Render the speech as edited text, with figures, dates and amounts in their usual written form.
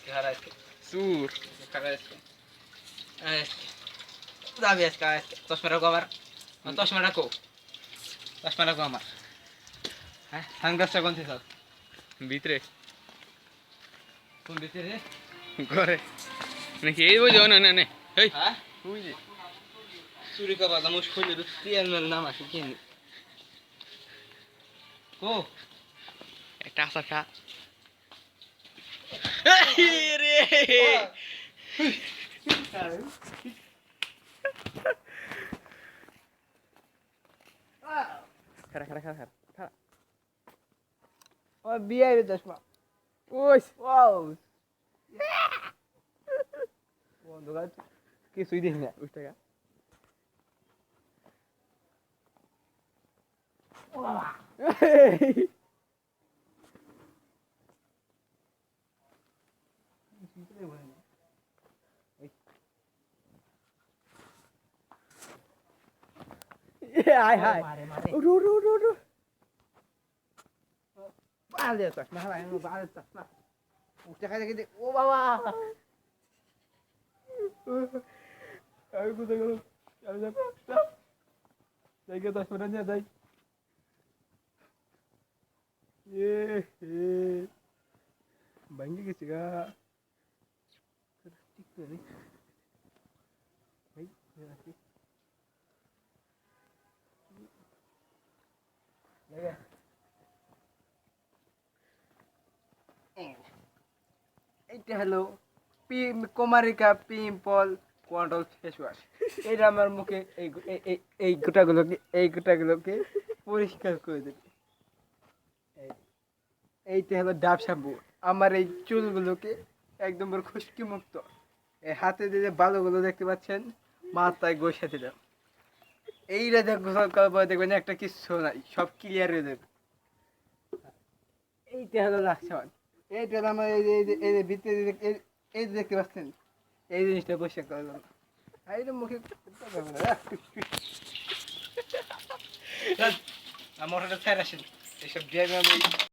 খারাইছে চুর খারাইছে যাবি আজকে চশমা রাখো আমার চশমা রাখো আমার হ্যাঁ সানগ্লাসটা কোন থেকে ভিতরে কোন ভিতরে ঘরে নাকি এই বুঝো না না না এই হ্যাঁ বুঝি চুরি করবা তো মুশকিল তিয়ার মেল নাম আসে কি ও একটা আসা খা রে খারা খারা খারা খারা ও বিয়ে চশমা ওই ওয়াও বন্ধুরা কিছুই দেখি না 20 টাকা হাই হাই উঠু উঠু উঠু উঠু বালে চশমা হালাই বালে চশমা উঠে খাই দেখি ও বাবা আমি কোথায় গেলাম আমি যাই গে 10 মিনিট নিয়ে যাই ভাঙ্গি গেছি গা ঠিক করে ভাই রাখি এইটা হলো কুমারিকা পিম্পল কন্ট্রোল ফেস ওয়াশ এটা আমার মুখে এই গোটাগুলোকে পরিষ্কার করে দেবে এইটা হলো ডাব শ্যাম্পু আমার এই চুলগুলোকে একদম খুশকি মুক্ত এই হাতে যে বালুগুলো দেখতে পাচ্ছেন মাথায় ঘষে দিলাম এইটা গোসল করার পরে দেখবেন একটা কিচ্ছু নাই সব ক্লিয়ার হয়ে যাবে এইটা হলো লাক্সান এইটা হলো আমার এই যে ভিতরে এই যে দেখতে পাচ্ছেন এই জিনিসটা পরিষ্কার করলাম এইটা মুখে আমার ওটা ছাড় আসেন এইসব